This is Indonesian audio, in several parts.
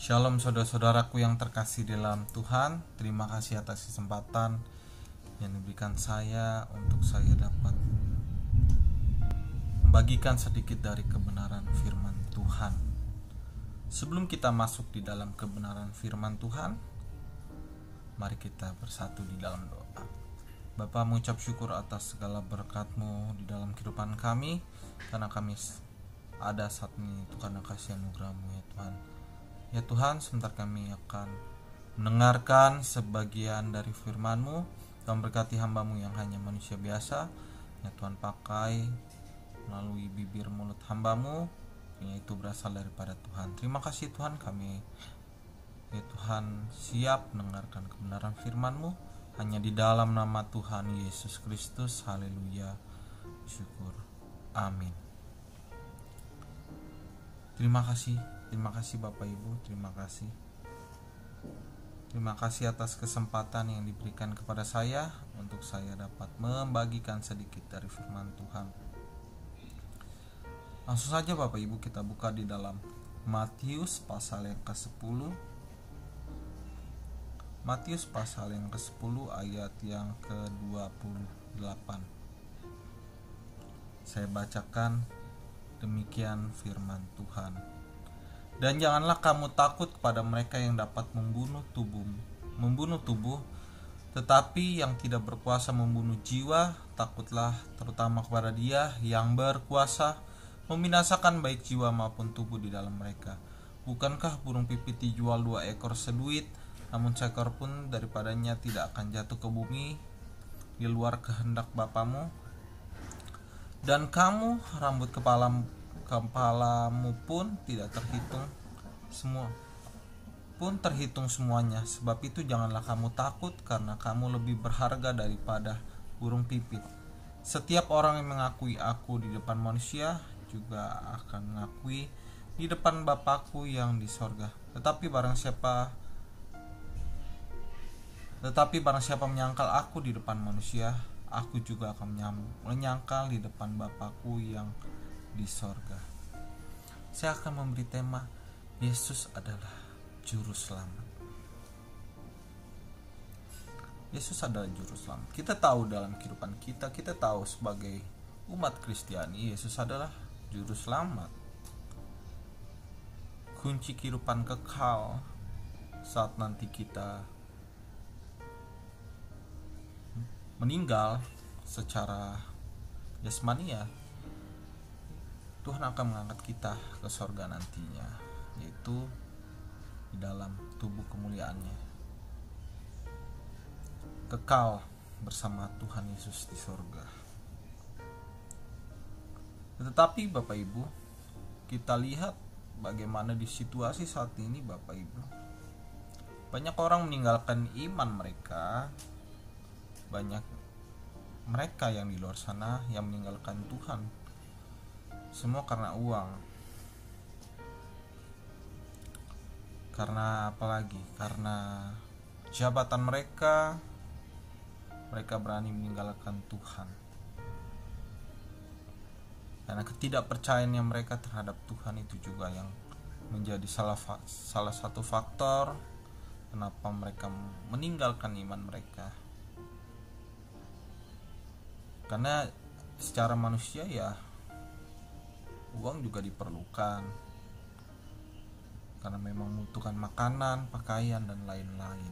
Shalom saudara-saudaraku yang terkasih dalam Tuhan. Terima kasih atas kesempatan yang diberikan saya untuk saya dapat membagikan sedikit dari kebenaran firman Tuhan. Sebelum kita masuk di dalam kebenaran firman Tuhan, mari kita bersatu di dalam doa. Bapa, mengucap syukur atas segala berkat-Mu di dalam kehidupan kami, karena kami ada saat ini itu karena kasih anugerah-Mu ya Tuhan. Ya Tuhan, sebentar kami akan mendengarkan sebagian dari firman-Mu. Tuhan berkati hamba-Mu yang hanya manusia biasa. Ya Tuhan, pakai melalui bibir mulut hamba-Mu, yaitu berasal daripada Tuhan. Terima kasih Tuhan, kami ya Tuhan siap mendengarkan kebenaran firman-Mu hanya di dalam nama Tuhan Yesus Kristus. Haleluya, syukur, amin. Terima kasih Bapak Ibu, terima kasih atas kesempatan yang diberikan kepada saya untuk saya dapat membagikan sedikit dari firman Tuhan. Langsung saja Bapak Ibu, kita buka di dalam Matius pasal yang ke-10. Matius pasal yang ke-10 ayat yang ke-28. Saya bacakan demikian firman Tuhan. Dan janganlah kamu takut kepada mereka yang dapat membunuh tubuh, tetapi yang tidak berkuasa membunuh jiwa. Takutlah terutama kepada Dia yang berkuasa membinasakan baik jiwa maupun tubuh di dalam mereka. Bukankah burung pipit dijual 2 ekor seduit, namun seekor pun daripadanya tidak akan jatuh ke bumi di luar kehendak Bapamu? Dan kamu, rambut kepalamu pun terhitung semuanya. Sebab itu janganlah kamu takut, karena kamu lebih berharga daripada burung pipit. Setiap orang yang mengakui aku di depan manusia juga akan mengakui di depan Bapakku yang di sorga. Tetapi barang siapa menyangkal aku di depan manusia, aku juga akan menyangkal di depan Bapakku yang di sorga. Saya akan memberi tema Yesus adalah Juru Selamat. Yesus adalah Juru Selamat. Kita tahu dalam kehidupan kita tahu sebagai umat Kristiani, Yesus adalah Juru Selamat. Kunci kehidupan kekal saat nanti kita meninggal secara jasmania, Tuhan akan mengangkat kita ke sorga nantinya, yaitu di dalam tubuh kemuliaannya, kekal bersama Tuhan Yesus di sorga. Tetapi Bapak Ibu, kita lihat bagaimana di situasi saat ini Bapak Ibu. Banyak orang meninggalkan iman mereka. Banyak mereka yang di luar sana yang meninggalkan Tuhan. Semua karena uang. Karena apalagi? Karena jabatan mereka berani meninggalkan Tuhan. Karena ketidakpercayaan yang mereka terhadap Tuhan itu juga yang menjadi salah satu faktor kenapa mereka meninggalkan iman mereka. Karena secara manusia ya uang juga diperlukan, karena memang membutuhkan makanan, pakaian, dan lain-lain.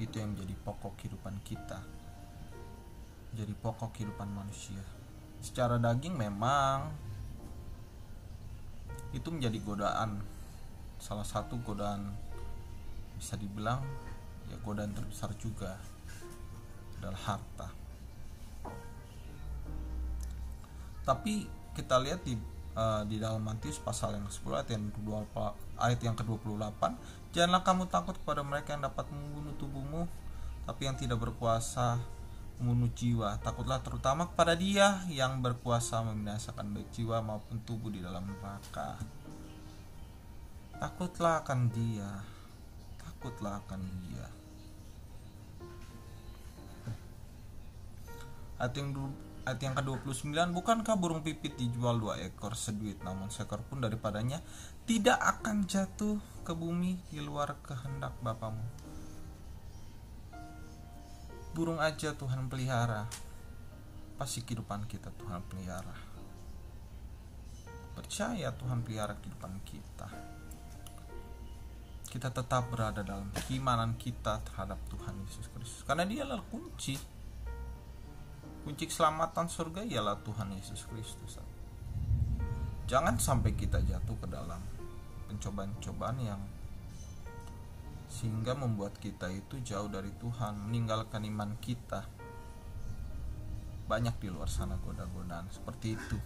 Itu yang menjadi pokok kehidupan kita, jadi pokok kehidupan manusia. Secara daging memang itu menjadi godaan, salah satu godaan, bisa dibilang ya godaan terbesar juga adalah harta. Tapi kita lihat di dalam Matius pasal yang ke-10 ayat yang ke-28, janganlah kamu takut kepada mereka yang dapat membunuh tubuhmu, tapi yang tidak berkuasa membunuh jiwa. Takutlah terutama kepada Dia yang berkuasa membinasakan baik jiwa maupun tubuh di dalam neraka. Takutlah akan Dia. Ayat yang Ayat yang ke-29, bukankah burung pipit dijual 2 ekor seduit, namun seekor pun daripadanya tidak akan jatuh ke bumi di luar kehendak Bapamu. Burung aja Tuhan pelihara, pasti kehidupan kita Tuhan pelihara. Percaya Tuhan pelihara kehidupan kita. Kita tetap berada dalam keimanan kita terhadap Tuhan Yesus Kristus, karena Dia adalah kunci keselamatan surga ialah Tuhan Yesus Kristus. Jangan sampai kita jatuh ke dalam pencobaan-cobaan yang sehingga membuat kita itu jauh dari Tuhan, meninggalkan iman kita. Banyak di luar sana goda-godaan seperti itu.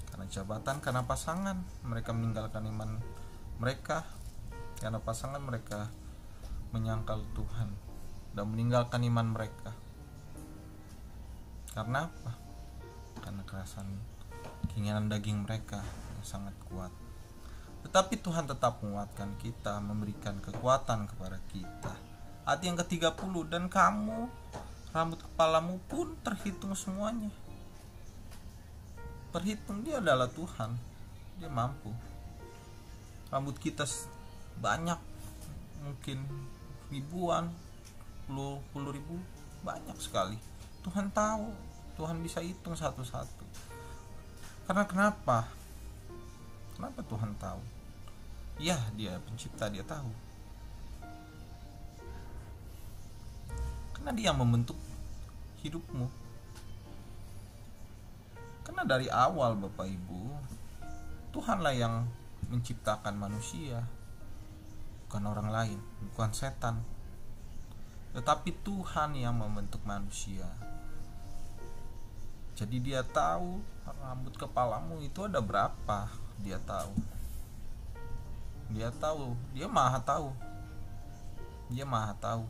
Karena jabatan, karena pasangan, mereka meninggalkan iman mereka. Karena pasangan, mereka menyangkal Tuhan dan meninggalkan iman mereka. Karena apa? Karena kerasan keinginan daging mereka yang sangat kuat. Tetapi Tuhan tetap menguatkan kita, memberikan kekuatan kepada kita. Ayat yang ke-30, dan kamu, rambut kepalamu pun terhitung semuanya. Terhitung, Dia adalah Tuhan. Dia mampu. Rambut kita banyak, mungkin ribuan, puluh ribu, banyak sekali. Tuhan tahu, Tuhan bisa hitung satu-satu. Karena kenapa? Kenapa Tuhan tahu? Ya, Dia pencipta, Dia tahu. Karena Dia membentuk hidupmu. Karena dari awal Bapak Ibu, Tuhanlah yang menciptakan manusia, bukan orang lain, bukan setan. Tetapi Tuhan yang membentuk manusia. Jadi Dia tahu rambut kepalamu itu ada berapa. Dia tahu. Dia tahu. Dia maha tahu. Dia maha tahu.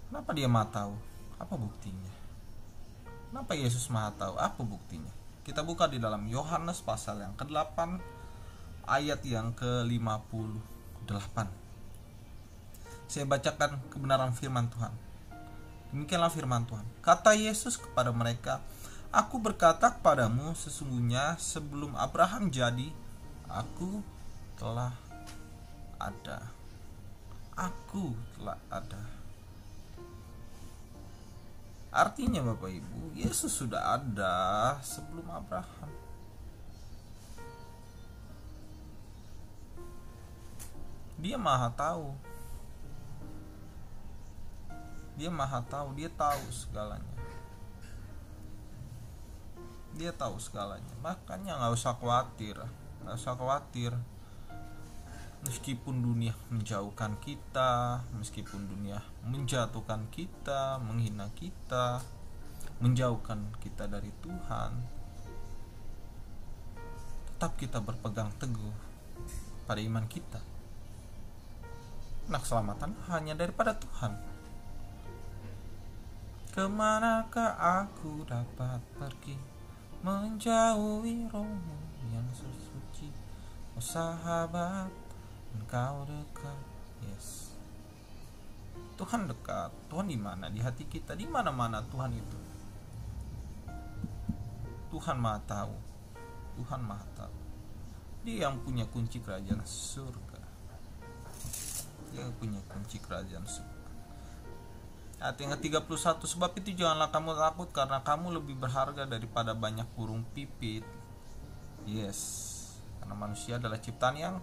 Kenapa Dia maha tahu? Apa buktinya? Kenapa Yesus maha tahu? Apa buktinya? Kita buka di dalam Yohanes pasal yang ke-8 ayat yang ke-58. Saya bacakan kebenaran firman Tuhan. Demikianlah firman Tuhan. Kata Yesus kepada mereka, Aku berkata kepadamu, sesungguhnya sebelum Abraham jadi, Aku telah ada. Aku telah ada. Artinya Bapak Ibu, Yesus sudah ada sebelum Abraham. Dia maha tahu. Dia maha tahu, Dia tahu segalanya. Dia tahu segalanya. Makanya gak usah khawatir. Gak usah khawatir. Meskipun dunia menjauhkan kita, meskipun dunia menjatuhkan kita, menghina kita, menjauhkan kita dari Tuhan, tetap kita berpegang teguh pada iman kita. Nah, keselamatan hanya daripada Tuhan. Kemanakah aku dapat pergi, menjauhi rohmu yang sesuci? Oh sahabat, Engkau dekat. Yes, Tuhan dekat. Tuhan di mana? Di hati kita. Di mana-mana Tuhan itu. Tuhan maha tahu. Tuhan maha tahu. Dia yang punya kunci kerajaan surga. Dia yang punya kunci kerajaan surga. Ayat yang ke-31, sebab itu janganlah kamu takut, karena kamu lebih berharga daripada banyak burung pipit. Yes, karena manusia adalah ciptaan yang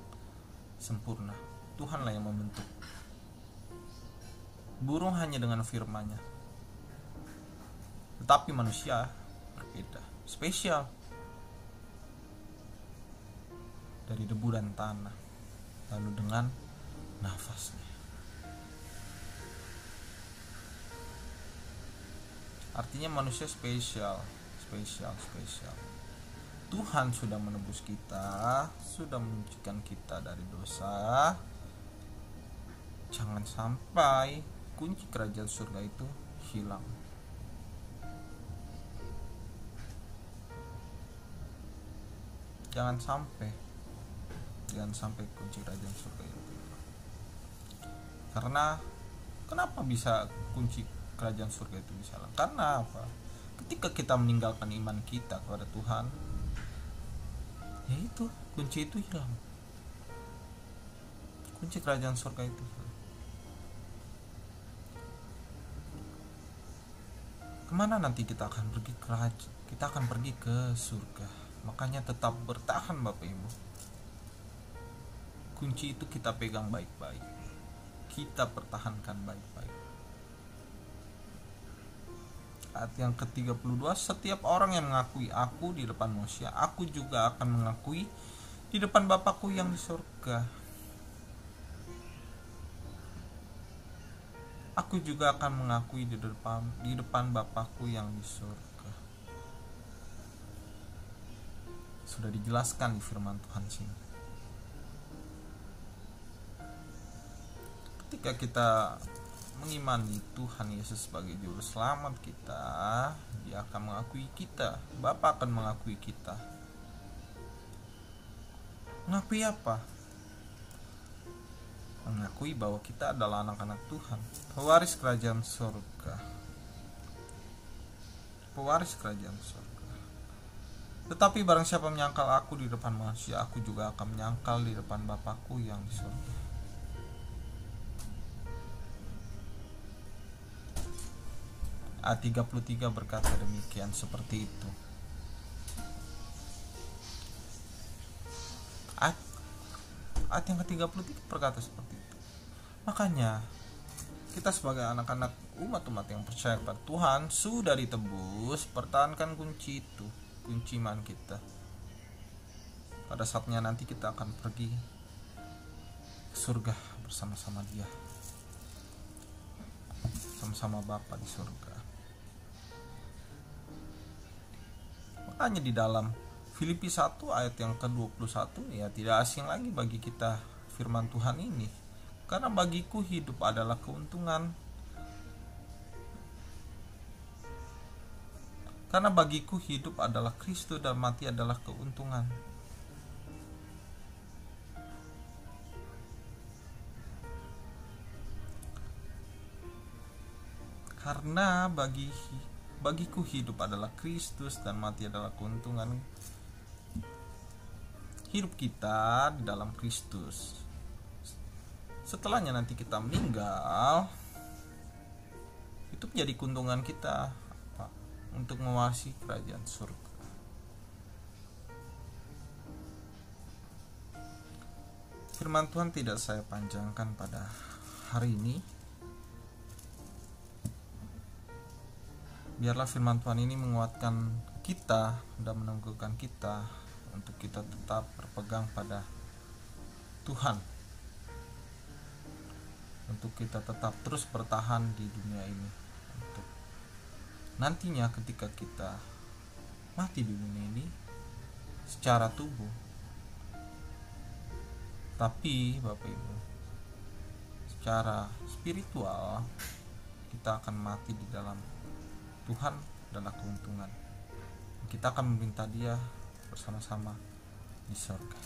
sempurna. Tuhanlah yang membentuk. Burung hanya dengan firman-Nya. Tetapi manusia berbeda, spesial. Dari debu dan tanah, lalu dengan nafasnya. Artinya manusia spesial. Tuhan sudah menebus kita, sudah menyucikan kita dari dosa. Jangan sampai kunci kerajaan surga itu hilang. Jangan sampai kunci kerajaan surga itu hilang. Karena kenapa bisa kunci kerajaan surga itu bisa hilang. Karena apa? Ketika kita meninggalkan iman kita kepada Tuhan, ya itu kunci itu hilang. Kunci kerajaan surga itu hilang. Kemana nanti kita akan pergi? Kita akan pergi ke surga. Makanya tetap bertahan Bapak Ibu. Kunci itu kita pegang baik-baik, kita pertahankan baik-baik. Ayat yang ke-32, setiap orang yang mengakui aku di depan manusia, aku juga akan mengakui di depan Bapakku yang di surga. Aku juga akan mengakui di depan Bapakku yang di surga. Sudah dijelaskan di firman Tuhan sini. Ketika kita mengimani Tuhan Yesus sebagai juru selamat kita, Dia akan mengakui kita. Bapa akan mengakui kita. Mengakui apa? Mengakui bahwa kita adalah anak-anak Tuhan, pewaris kerajaan surga. Pewaris kerajaan surga. Tetapi barang siapa menyangkal aku di depan manusia, aku juga akan menyangkal di depan Bapakku yang di surga. Ayat 33 berkata demikian, seperti itu. Ayat yang ke-33 berkata seperti itu. Makanya kita sebagai anak-anak umat-umat yang percaya kepada Tuhan sudah ditebus, pertahankan kunci itu, kunci iman kita. Pada saatnya nanti kita akan pergi ke surga bersama-sama Dia, sama-sama Bapa di surga. Makanya di dalam Filipi 1 ayat yang ke-21, ya tidak asing lagi bagi kita firman Tuhan ini. Karena bagiku hidup adalah keuntungan. Karena bagiku hidup adalah Kristus dan mati adalah keuntungan. Karena bagiku hidup adalah Kristus dan mati adalah keuntungan. Hidup kita di dalam Kristus. Setelahnya nanti kita meninggal, itu menjadi keuntungan kita untuk mewarisi kerajaan surga. Firman Tuhan tidak saya panjangkan pada hari ini. Biarlah firman Tuhan ini menguatkan kita dan meneguhkan kita untuk kita tetap berpegang pada Tuhan, untuk kita tetap terus bertahan di dunia ini, untuk nantinya ketika kita mati di dunia ini secara tubuh, tapi Bapak Ibu secara spiritual kita akan mati di dalam Tuhan adalah keuntungan. Kita akan meminta Dia bersama-sama di surga.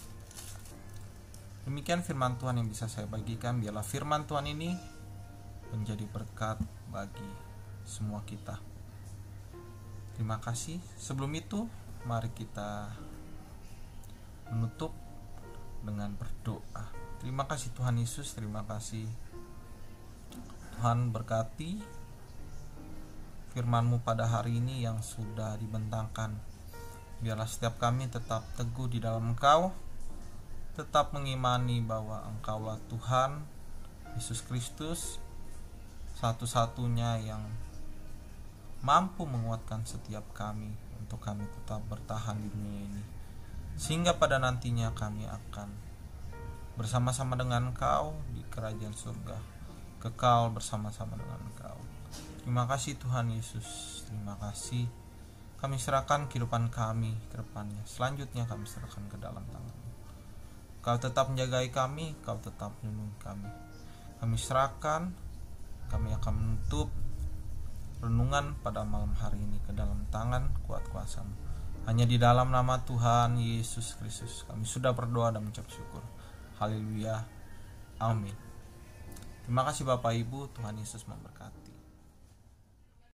Demikian firman Tuhan yang bisa saya bagikan. Biarlah firman Tuhan ini menjadi berkat bagi semua kita. Terima kasih. Sebelum itu, mari kita menutup dengan berdoa. Terima kasih Tuhan Yesus, terima kasih Tuhan, berkati firman-Mu pada hari ini yang sudah dibentangkan. Biarlah setiap kami tetap teguh di dalam Engkau, tetap mengimani bahwa Engkaulah Tuhan Yesus Kristus, satu-satunya yang mampu menguatkan setiap kami untuk kami tetap bertahan di dunia ini, sehingga pada nantinya kami akan bersama-sama dengan Engkau di kerajaan surga, kekal bersama-sama dengan Engkau. Terima kasih Tuhan Yesus, terima kasih. Kami serahkan kehidupan kami ke depannya. Selanjutnya kami serahkan ke dalam tangan-Mu. Kau tetap menjagai kami, Kau tetap melindungi kami. Kami serahkan, kami akan menutup renungan pada malam hari ini ke dalam tangan kuat kuasa-Mu. Hanya di dalam nama Tuhan Yesus Kristus kami sudah berdoa dan mengucap syukur. Haleluya. Amin. Terima kasih Bapak Ibu, Tuhan Yesus memberkati.